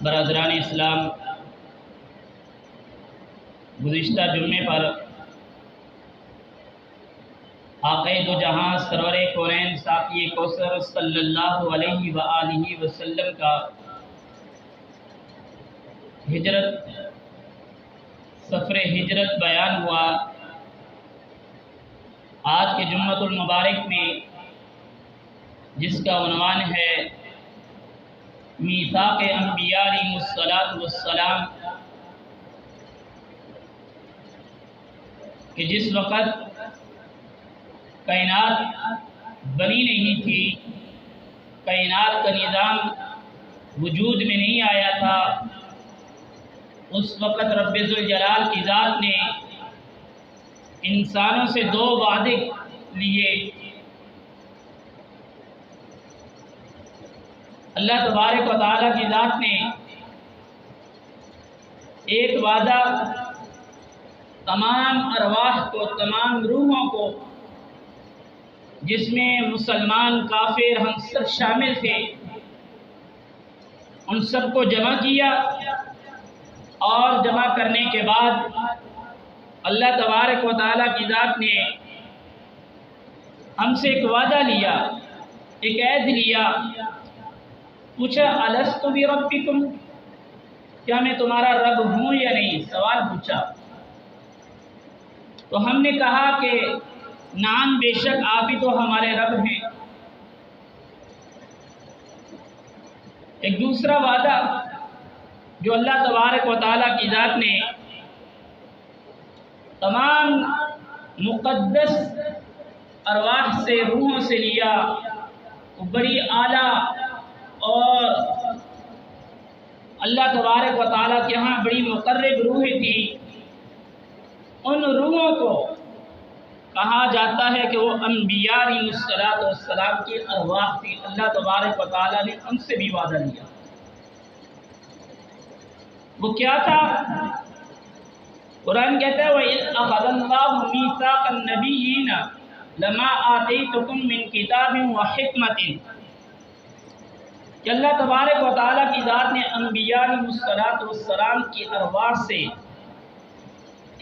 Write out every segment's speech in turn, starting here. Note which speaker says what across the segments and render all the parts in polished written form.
Speaker 1: برادران اسلام، گزشتہ جمعے پر آقا دو جہاں سرور کونین ساقی کوثر صلی اللہ علیہ وآلہ وسلم کا سفر ہجرت بیان ہوا۔ آج کے جمعۃ المبارک میں جس کا عنوان ہے میثاق انبیاء علیہم الصلاۃ والسلام، کہ جس وقت کائنات بنی نہیں تھی، کائنات کا نظام وجود میں نہیں آیا تھا، اس وقت رب ذوالجلال کی ذات نے انسانوں سے دو وعدے لیے۔ اللہ تبارک و تعالیٰ کی ذات نے ایک وعدہ تمام ارواح کو، تمام روحوں کو، جس میں مسلمان، کافر، ہم سب شامل تھے، ان سب کو جمع کیا، اور جمع کرنے کے بعد اللہ تبارک و تعالیٰ کی ذات نے ہم سے ایک وعدہ لیا، ایک عہد لیا۔ پوچھا الست بربکم، کیا میں تمہارا رب ہوں یا نہیں؟ سوال پوچھا تو ہم نے کہا کہ نعم، بے شک آپ ہی تو ہمارے رب ہیں۔ ایک دوسرا وعدہ جو اللہ تبارک و تعالیٰ کی ذات نے تمام مقدس ارواح سے، روحوں سے لیا، وہ بڑی اعلیٰ اور اللہ تبارک و تعالیٰ کے ہاں بڑی مقرب روحیں تھی۔ ان روحوں کو کہا جاتا ہے کہ وہ انبیاء علیہم الصلاۃ والسلام کی ارواح تھی۔ اللہ تبارک و تعالیٰ نے ان سے بھی وعدہ لیا۔ وہ کیا تھا؟ قرآن کہتا ہے وَإِذْ أَخَذَ اللَّهُ مِيثَاقَ النَّبِيِّينَ لَمَا آتَيْتُكُم مِّن كِتَابٍ وَحِكْمَةٍ، کہ اللہ تبارک و تعالیٰ کی ذات نے انبیاء علیہم الصلاۃ والسلام کی ارواح سے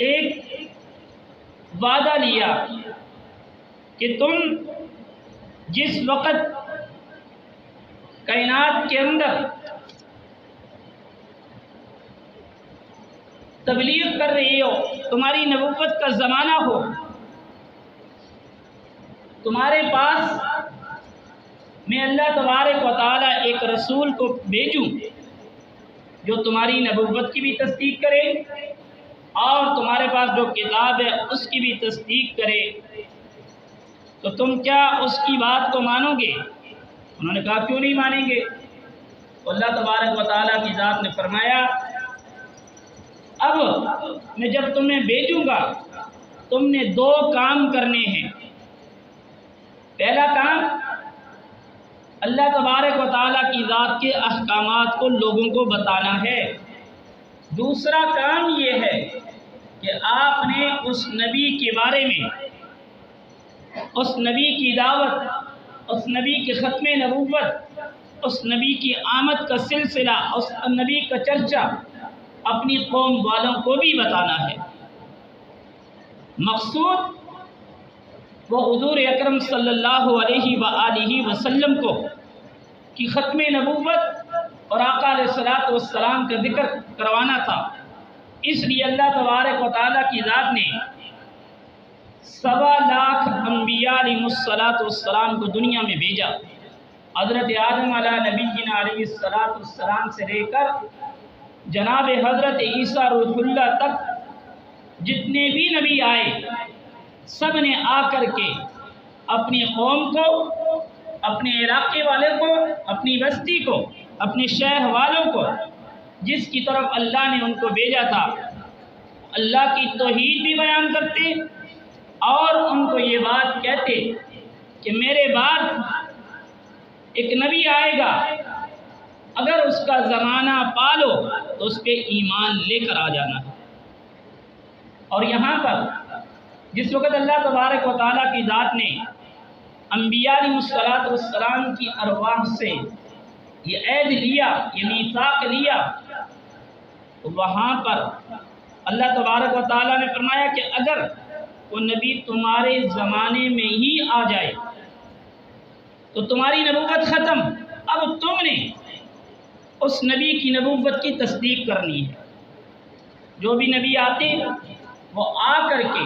Speaker 1: ایک وعدہ لیا کہ تم جس وقت کائنات کے اندر تبلیغ کر رہی ہو، تمہاری نبوت کا زمانہ ہو، تمہارے پاس میں اللہ تبارک و تعالیٰ ایک رسول کو بھیجوں جو تمہاری نبوت کی بھی تصدیق کرے اور تمہارے پاس جو کتاب ہے اس کی بھی تصدیق کرے، تو تم کیا اس کی بات کو مانو گے؟ انہوں نے کہا کیوں نہیں مانیں گے؟ اللہ تبارک و تعالیٰ کی ذات نے فرمایا اب میں جب تمہیں بھیجوں گا تم نے دو کام کرنے ہیں۔ پہلا کام اللہ تبارک و تعالیٰ کی ذات کے احکامات کو لوگوں کو بتانا ہے۔ دوسرا کام یہ ہے کہ آپ نے اس نبی کے بارے میں، اس نبی کی دعوت، اس نبی کے ختم نبوت، اس نبی کی آمد کا سلسلہ، اس نبی کا چرچا اپنی قوم والوں کو بھی بتانا ہے۔ مقصود وہ حضور اکرم صلی اللہ علیہ وآلہ وسلم کو کی ختم نبوت اور آقا علیہ الصلوۃ والسلام کا ذکر کروانا تھا۔ اس لیے اللہ تبارک و تعالیٰ کی ذات نے 1.25 لاکھ انبیاء علیہم الصلوۃ والسلام کو دنیا میں بھیجا۔ حضرت آدم علیہ نبینا علیہ الصلوۃ والسلام سے لے کر جناب حضرت عیسیٰ روح اللہ تک جتنے بھی نبی آئے، سب نے آ کر کے اپنی قوم کو، اپنے علاقے والے کو، اپنی بستی کو، اپنے شہر والوں کو جس کی طرف اللہ نے ان کو بھیجا تھا، اللہ کی توحید بھی بیان کرتے اور ان کو یہ بات کہتے کہ میرے بعد ایک نبی آئے گا، اگر اس کا زمانہ پالو تو اس پہ ایمان لے کر آ جانا ہے۔ اور یہاں پر جس وقت اللہ تبارک و تعالیٰ کی ذات نے انبیاء علیہ الصلوۃ والسلام کی ارواح سے یہ عہد لیا، یہ میثاق لیا، تو وہاں پر اللہ تبارک و تعالیٰ نے فرمایا کہ اگر وہ نبی تمہارے زمانے میں ہی آ جائے تو تمہاری نبوت ختم، اب تم نے اس نبی کی نبوت کی تصدیق کرنی ہے۔ جو بھی نبی آتے وہ آ کر کے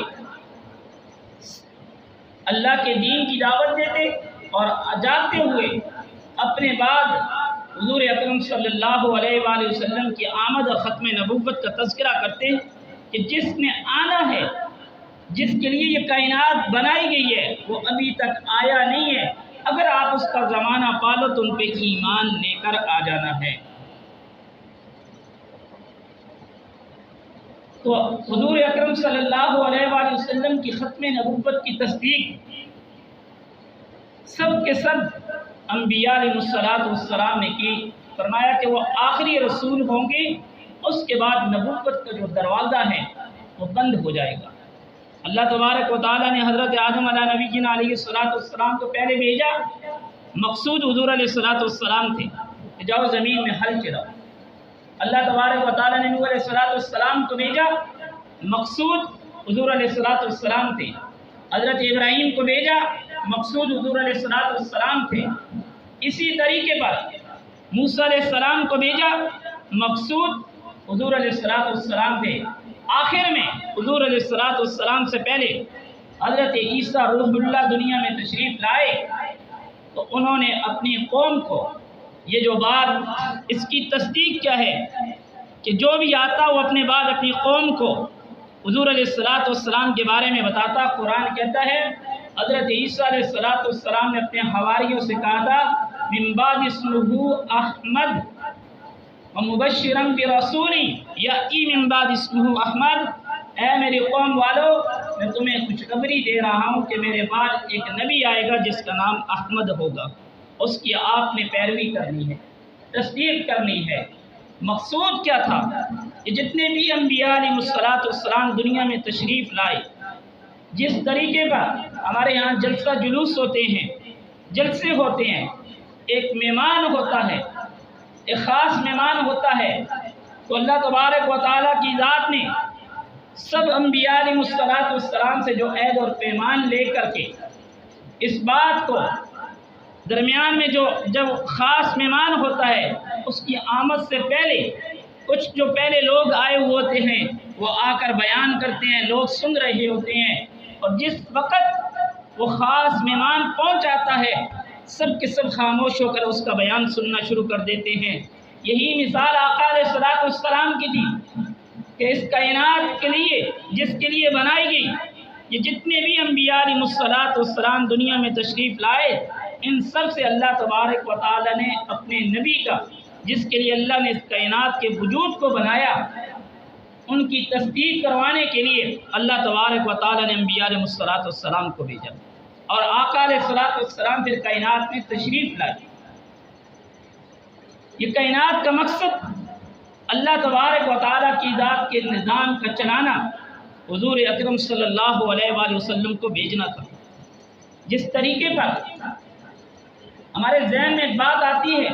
Speaker 1: اللہ کے دین کی دعوت دیتے اور جاتے ہوئے اپنے بعد حضور اکرم صلی اللہ علیہ وآلہ وسلم کی آمد اور ختم نبوت کا تذکرہ کرتے کہ جس نے آنا ہے، جس کے لیے یہ کائنات بنائی گئی ہے، وہ ابھی تک آیا نہیں ہے، اگر آپ اس کا زمانہ پالو تو ان پہ ایمان لے کر آ جانا ہے۔ تو حضور اکرم صلی اللہ علیہ وآلہ وسلم کی ختم نبوت کی تصدیق سب کے سب انبیاء علیہ السلام نے کی۔ فرمایا کہ وہ آخری رسول ہوں گے، اس کے بعد نبوت کا جو دروازہ ہے وہ بند ہو جائے گا۔ اللہ تبارک و تعالیٰ نے حضرت آدم علیہ نبی علیہ السلام کو پہلے بھیجا، مقصود حضور علیہ السلام تھے کہ جاؤ زمین میں ہل چلاؤ۔ اللہ تبارک و تعالیٰ نے نوح علیہ السلام کو بھیجا، مقصود حضور علیہ السلام تھے۔ حضرت ابراہیم کو بھیجا، مقصود حضور علیہ السلام تھے۔ اسی طریقے پر موسیٰ علیہ السلام کو بھیجا، مقصود حضور علیہ السلام تھے۔ آخر میں حضور علیہ السلام سے پہلے حضرت عیسیٰ روح اللہ دنیا میں تشریف لائے تو انہوں نے اپنی قوم کو یہ جو بات، اس کی تصدیق کیا ہے کہ جو بھی آتا وہ اپنے بعد اپنی قوم کو حضور علیہ السلام کے بارے میں بتاتا۔ قرآن کہتا ہے حضرت عیسیٰ علیہ السلام نے اپنے حواریوں سے کہا تھا من بعد اسمہ احمد ومبشرا برسول یأتی من بعد اسمہ احمد، اے میری قوم والو میں تمہیں خوشخبری دے رہا ہوں کہ میرے بعد ایک نبی آئے گا جس کا نام احمد ہوگا، اس کی آپ نے پیروی کرنی ہے، تصدیق کرنی ہے۔ مقصود کیا تھا کہ جتنے بھی انبیاء علیہ السلام دنیا میں تشریف لائے، جس طریقے پر ہمارے یہاں جلسہ جلوس ہوتے ہیں، جلسے ہوتے ہیں، ایک مہمان ہوتا ہے، ایک خاص مہمان ہوتا ہے، تو اللہ تبارک و تعالیٰ کی ذات نے سب انبیاء علیہ السلام سے جو عہد اور پیمان لے کر کے اس بات کو درمیان میں جب خاص مہمان ہوتا ہے اس کی آمد سے پہلے کچھ جو پہلے لوگ آئے ہوتے ہیں وہ آ کر بیان کرتے ہیں، لوگ سن رہے ہوتے ہیں، اور جس وقت وہ خاص مہمان پہنچ جاتا ہے سب کے سب خاموش ہو کر اس کا بیان سننا شروع کر دیتے ہیں۔ یہی مثال آقا علیہ السلام کی تھی کہ اس کائنات کے لیے جس کے لیے بنائی گئی، یہ جتنے بھی انبیاء علیہ السلام دنیا میں تشریف لائے، ان سب سے اللہ تبارک و تعالیٰ نے اپنے نبی کا، جس کے لیے اللہ نے اس کائنات کے وجود کو بنایا، ان کی تصدیق کروانے کے لیے اللہ تبارک و تعالیٰ نے انبیاء علیہ السلام کو بھیجا، اور آقا علیہ السلام پھر کائنات میں تشریف لائے۔ یہ کائنات کا مقصد اللہ تبارک و تعالیٰ کی ذات کے نظام کا چلانا، حضور اکرم صلی اللہ علیہ وآلہ وسلم کو بھیجنا تھا۔ جس طریقے پر ہمارے ذہن میں ایک بات آتی ہے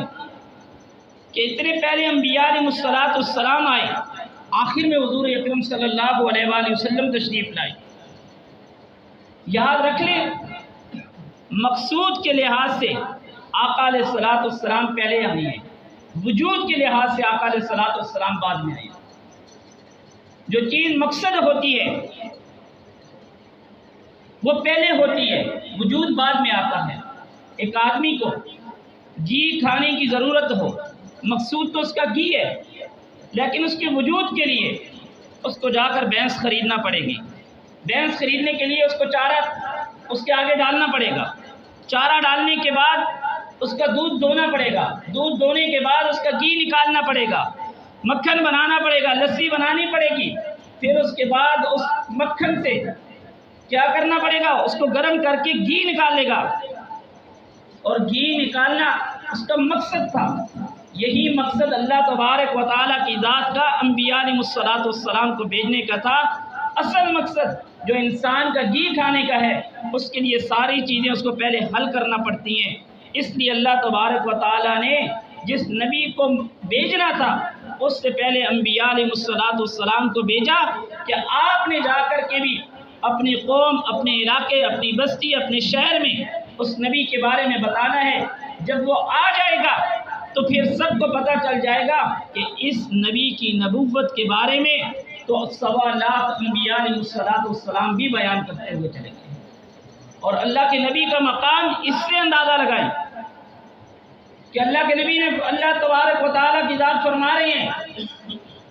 Speaker 1: کہ اتنے پہلے انبیاء علیہ السلام آئے، آخر میں حضور اکرم صلی اللہ علیہ وآلہ وسلم تشریف لائے۔ یاد رکھ لیں مقصود کے لحاظ سے آقا علیہ السلام پہلے آئے ہیں، وجود کے لحاظ سے آقا علیہ السلام بعد میں آئے۔ جو چیز مقصد ہوتی ہے وہ پہلے ہوتی ہے، وجود بعد میں آتا ہے۔ ایک آدمی کو گھی کھانے کی ضرورت ہو، مقصود تو اس کا گھی ہے، لیکن اس کے وجود کے لیے اس کو جا کر بھینس خریدنا پڑے گی، بھینس خریدنے کے لیے اس کو چارہ اس کے آگے ڈالنا پڑے گا، چارہ ڈالنے کے بعد اس کا دودھ دونا پڑے گا، دودھ دونے کے بعد اس کا گھی نکالنا پڑے گا، مکھن بنانا پڑے گا، لسی بنانی پڑے گی، پھر اس کے بعد اس مکھن سے کیا کرنا پڑے گا، اس کو گرم کر کے گھی نکالے گا، اور گھی نکالنا اس کا مقصد تھا۔ یہی مقصد اللہ تبارک و تعالیٰ کی ذات کا انبیاء علیہ السلام کو بھیجنے کا تھا۔ اصل مقصد جو انسان کا گھی کھانے کا ہے، اس کے لیے ساری چیزیں اس کو پہلے حل کرنا پڑتی ہیں، اس لیے اللہ تبارک و تعالیٰ نے جس نبی کو بھیجنا تھا اس سے پہلے انبیاء علیہ السلام کو بھیجا کہ آپ نے جا کر کے بھی اپنی قوم، اپنے علاقے، اپنی بستی، اپنے شہر میں اس نبی کے بارے میں بتانا ہے۔ جب وہ آ جائے گا تو پھر سب کو پتہ چل جائے گا کہ اس نبی کی نبوت کے بارے میں تو 1.25 لاکھ انبیاء علیہ السلام بھی بیان کرتے ہوئے چلے گئے۔ اور اللہ کے نبی کا مقام اس سے اندازہ لگائیں کہ اللہ کے نبی نے، اللہ تبارک و تعالیٰ کی ذات فرما رہے ہیں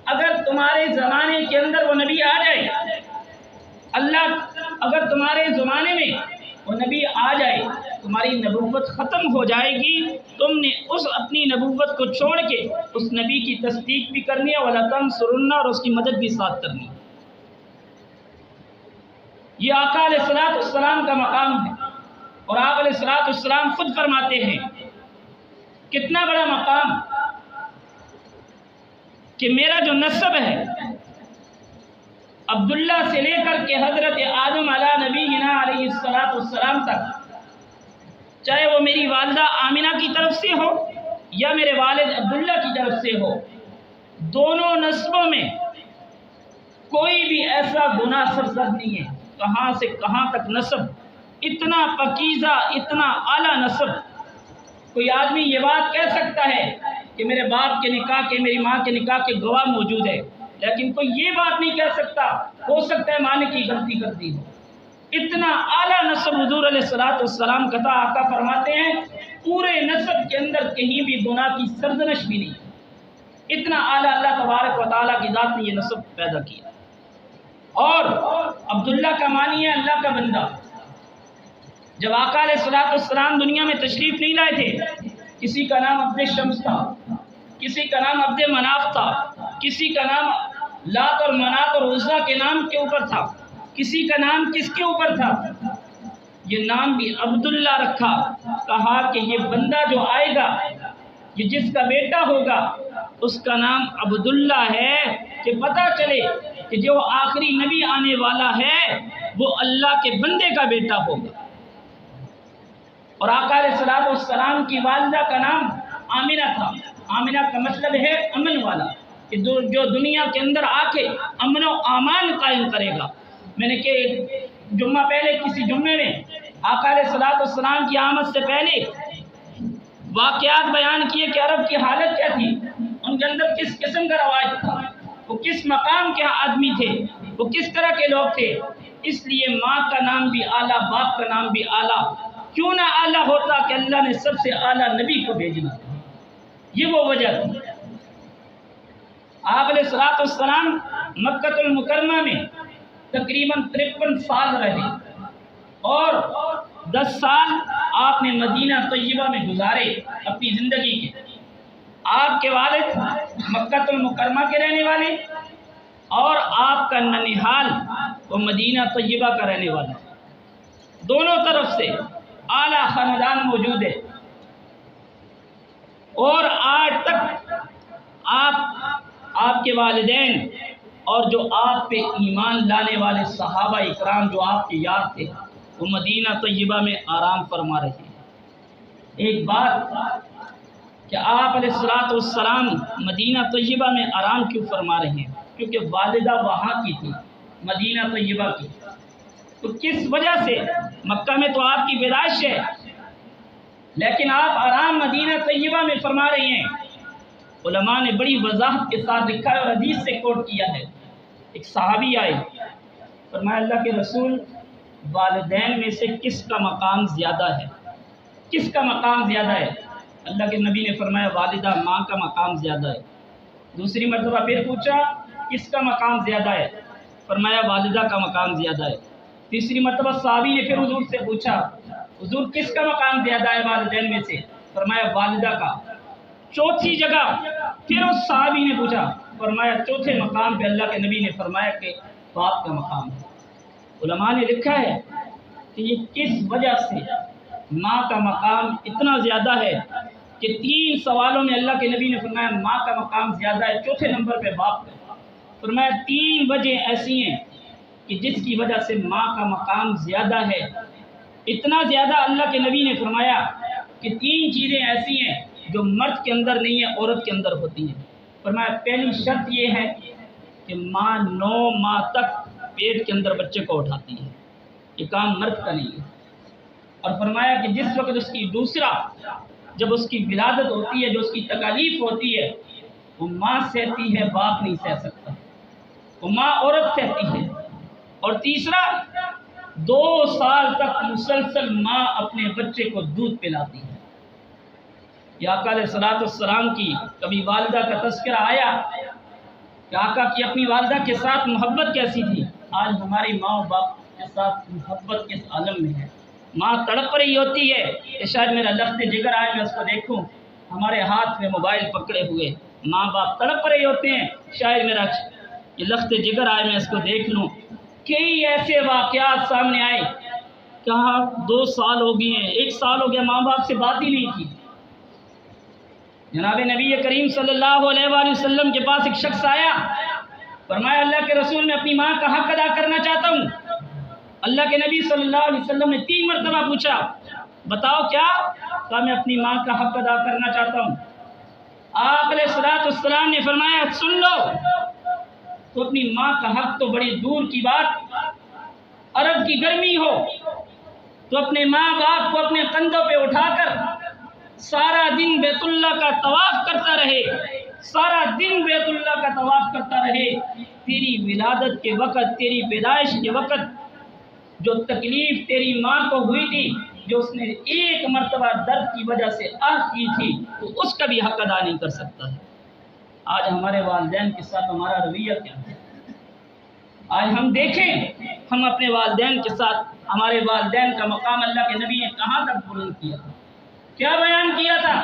Speaker 1: اگر تمہارے زمانے کے اندر وہ نبی آ جائے، اگر تمہارے زمانے میں وہ نبی آ جائے، تمہاری نبوت ختم ہو جائے گی، تم نے اس اپنی نبوت کو چھوڑ کے اس نبی کی تصدیق بھی کرنی ہے، وَلَتَنْصُرُنَّ، اور اس کی مدد بھی ساتھ کرنی ہے۔ یہ آقا علیہ السلام کا مقام ہے، اور آپ علیہ السلام خود فرماتے ہیں کتنا بڑا مقام کہ میرا جو نسب ہے عبداللہ سے لے کر کے حضرت آدم علیہ نبینا علیہ السلام تک، چاہے وہ میری والدہ آمنہ کی طرف سے ہو یا میرے والد عبداللہ کی طرف سے ہو، دونوں نسبوں میں کوئی بھی ایسا گناہ سرزد نہیں ہے۔ کہاں سے کہاں تک نسب، اتنا پاکیزہ، اتنا اعلیٰ نسب۔ کوئی آدمی یہ بات کہہ سکتا ہے کہ میرے باپ کے نکاح کے، میری ماں کے نکاح کے گواہ موجود ہے، لیکن کوئی یہ بات نہیں کہہ سکتا، ہو سکتا ہے ماں نے کی غلطی کر دی ہو۔ اتنا اعلیٰ نسب حضور علیہ السلام کا تھا۔ آقا فرماتے ہیں پورے نسب کے اندر کہیں بھی گناہ کی سرزنش بھی نہیں۔ اتنا اعلیٰ اللہ تبارک و تعالیٰ کی ذات نے یہ نسب پیدا کیا۔ اور عبداللہ کا معنی ہے اللہ کا بندہ۔ جب آقا علیہ السلام دنیا میں تشریف نہیں لائے تھے، کسی کا نام عبد شمس تھا، کسی کا نام عبد مناف تھا، کسی کا نام لات اور منات اور عزا کے نام کے اوپر تھا، کسی کا نام کس کے اوپر تھا، یہ نام بھی عبداللہ رکھا۔ کہا کہ یہ بندہ جو آئے گا، یہ جس کا بیٹا ہوگا، اس کا نام عبداللہ ہے، کہ پتہ چلے کہ جو آخری نبی آنے والا ہے وہ اللہ کے بندے کا بیٹا ہوگا۔ اور آقا علیہ السلام کی والدہ کا نام آمنہ تھا۔ آمنہ کا مطلب ہے امن والا، کہ جو دنیا کے اندر آ کے امن و امان قائم کرے گا۔ میں نے کہ جمعہ پہلے کسی جمعے میں آقا علیہ السلام کی آمد سے پہلے واقعات بیان کیے کہ عرب کی حالت کیا تھی، ان کے اندر کس قسم کا رواج تھا، وہ کس مقام کے آدمی تھے، وہ کس طرح کے لوگ تھے۔ اس لیے ماں کا نام بھی اعلیٰ، باپ کا نام بھی اعلیٰ۔ کیوں نہ اعلیٰ ہوتا کہ اللہ نے سب سے اعلیٰ نبی کو بھیجنا، یہ وہ وجہ تھی۔ آپ علیہ السلام مکہ المکرمہ میں تقریباً 53 سال رہے، اور 10 سال آپ نے مدینہ طیبہ میں گزارے اپنی زندگی کے۔ آپ کے والد مکہ المکرمہ کے رہنے والے، اور آپ کا ننیحال وہ مدینہ طیبہ کا رہنے والا، دونوں طرف سے اعلیٰ خاندان موجود ہے۔ اور آج تک آپ کے والدین اور جو آپ پہ ایمان لانے والے صحابہ اکرام جو آپ کے یار تھے، وہ مدینہ طیبہ میں آرام فرما رہے ہیں۔ ایک بات کہ آپ علیہ السلام مدینہ طیبہ میں آرام کیوں فرما رہے ہیں؟ کیونکہ والدہ وہاں کی تھی، مدینہ طیبہ کی۔ تو کس وجہ سے؟ مکہ میں تو آپ کی پیدائش ہے، لیکن آپ آرام مدینہ طیبہ میں فرما رہے ہیں۔ علماء نے بڑی وضاحت کے ساتھ لکھا ہے اور حدیث سے کوٹ کیا ہے۔ ایک صحابی آئے، فرمایا اللہ کے رسول، والدین میں سے کس کا مقام زیادہ ہے؟ کس کا مقام زیادہ ہے؟ اللہ کے نبی نے فرمایا والدہ، ماں کا مقام زیادہ ہے۔ دوسری مرتبہ پھر پوچھا کس کا مقام زیادہ ہے؟ فرمایا والدہ کا مقام زیادہ ہے۔ تیسری مرتبہ صحابی نے پھر حضور سے پوچھا حضور کس کا مقام زیادہ ہے والدین میں سے؟ فرمایا والدہ کا۔ چوتھی جگہ پھر اس صحابی نے پوچھا، فرمایا چوتھے مقام پہ اللہ کے نبی نے فرمایا کہ باپ کا مقام ہے۔ علماء نے لکھا ہے کہ یہ کس وجہ سے ماں کا مقام اتنا زیادہ ہے کہ 3 سوالوں میں اللہ کے نبی نے فرمایا ماں کا مقام زیادہ ہے، چوتھے نمبر پہ باپ کا۔ فرمایا 3 وجہ ایسی ہیں کہ جس کی وجہ سے ماں کا مقام زیادہ ہے۔ اتنا زیادہ اللہ کے نبی نے فرمایا کہ 3 چیزیں ایسی ہیں جو مرد کے اندر نہیں ہے عورت کے اندر ہوتی ہیں۔ فرمایا پہلی شرط یہ ہے کہ ماں 9 ماہ تک پیٹ کے اندر بچے کو اٹھاتی ہے، یہ کام مرد کا نہیں ہے۔ اور فرمایا کہ جس وقت اس کی دوسرا جب اس کی ولادت ہوتی ہے، جو اس کی تکالیف ہوتی ہے، وہ ماں سہتی ہے، باپ نہیں سہ سکتا، وہ ماں عورت سہتی ہے۔ اور تیسرا 2 سال تک مسلسل ماں اپنے بچے کو دودھ پلاتی ہے۔ یا آقا علیہ الصلوۃ والسلام کی کبھی والدہ کا تذکرہ آیا کہ آقا کی اپنی والدہ کے ساتھ محبت کیسی تھی؟ آج ہماری ماں و باپ کے ساتھ محبت کس عالم میں ہے؟ ماں تڑپ رہی ہوتی ہے کہ شاید میرا لخت جگر آئے میں اس کو دیکھوں، ہمارے ہاتھ میں موبائل پکڑے ہوئے ماں باپ تڑپ رہے ہوتے ہیں، شاید میرا یہ لخت جگر آئے میں اس کو دیکھ لوں۔ کئی ایسے واقعات سامنے آئے، کہا 2 سال ہو گئے ہیں، 1 سال ہو گیا ماں باپ سے بات ہی نہیں کی۔ جناب نبی کریم صلی اللہ علیہ وآلہ وسلم کے پاس ایک شخص آیا، فرمایا اللہ کے رسول میں اپنی ماں کا حق ادا کرنا چاہتا ہوں۔ اللہ کے نبی صلی اللہ علیہ وسلم نے 3 مرتبہ پوچھا، بتاؤ کیا؟ کہا میں اپنی ماں کا حق ادا کرنا چاہتا ہوں۔ آپ علیہ الصلوۃ والسلام نے فرمایا سن لو، تو اپنی ماں کا حق تو بڑی دور کی بات، عرب کی گرمی ہو تو اپنے ماں باپ کو اپنے کندھوں پہ اٹھا کر سارا دن بیت اللہ کا طواف کرتا رہے، سارا دن بیت اللہ کا طواف کرتا رہے، تیری ولادت کے وقت، تیری پیدائش کے وقت جو تکلیف تیری ماں کو ہوئی تھی، جو اس نے 1 مرتبہ درد کی وجہ سے آہ کی تھی، تو اس کا بھی حق ادا نہیں کر سکتا ہے۔ آج ہمارے والدین کے ساتھ ہمارا رویہ کیا ہے؟ آج ہم دیکھیں ہم اپنے والدین کے ساتھ، ہمارے والدین کا مقام اللہ کے نبی نے کہاں تک بلند کیا تھا، کیا بیان کیا تھا؟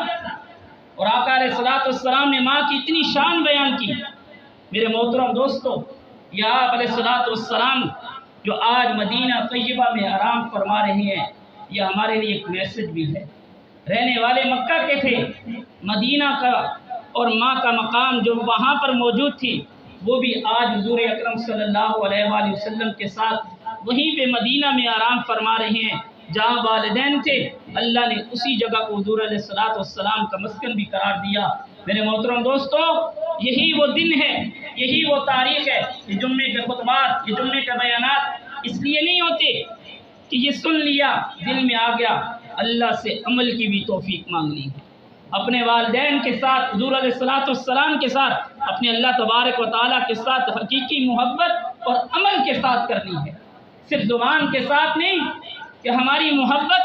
Speaker 1: اور آقا علیہ الصلوۃ والسلام نے ماں کی اتنی شان بیان کی۔ میرے محترم دوستو، یہ آپ علیہ الصلوۃ والسلام جو آج مدینہ طیبہ میں آرام فرما رہے ہیں، یہ ہمارے لیے ایک میسج بھی ہے۔ رہنے والے مکہ کے تھے، مدینہ کا اور ماں کا مقام جو وہاں پر موجود تھی، وہ بھی آج حضور اکرم صلی اللہ علیہ وآلہ وسلم کے ساتھ وہیں پہ مدینہ میں آرام فرما رہے ہیں۔ جہاں والدین تھے، اللہ نے اسی جگہ کو حضور علیہ الصلوۃ والسلام کا مسکن بھی قرار دیا۔ میرے محترم دوستو، یہی وہ دن ہے، یہی وہ تاریخ ہے۔ یہ جمعے کے خطبات، یہ جمعے کے بیانات اس لیے نہیں ہوتے کہ یہ سن لیا دل میں آ گیا، اللہ سے عمل کی بھی توفیق مانگنی ہے۔ اپنے والدین کے ساتھ، حضور علیہ الصلوۃ والسلام کے ساتھ، اپنے اللہ تبارک و تعالیٰ کے ساتھ حقیقی محبت اور عمل کے ساتھ کرنی ہے، صرف زبان کے ساتھ نہیں کہ ہماری محبت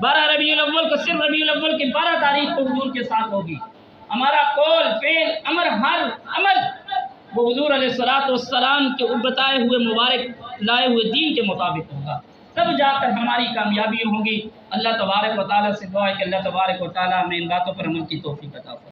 Speaker 1: 12 ربیع الاول کو، صرف ربیع الاول کی 12 تاریخ کو حضور کے ساتھ ہوگی۔ ہمارا قول، فعل، امر، ہر عمل وہ حضور علیہ الصلوۃ والسلام کے بتائے ہوئے مبارک لائے ہوئے دین کے مطابق ہوگا، تب جا کر ہماری کامیابی ہوگی۔ اللہ تبارک و تعالیٰ سے دعا ہے کہ اللہ تبارک و تعالیٰ ہمیں ان باتوں پر عمل کی توفیق عطا فرمائے۔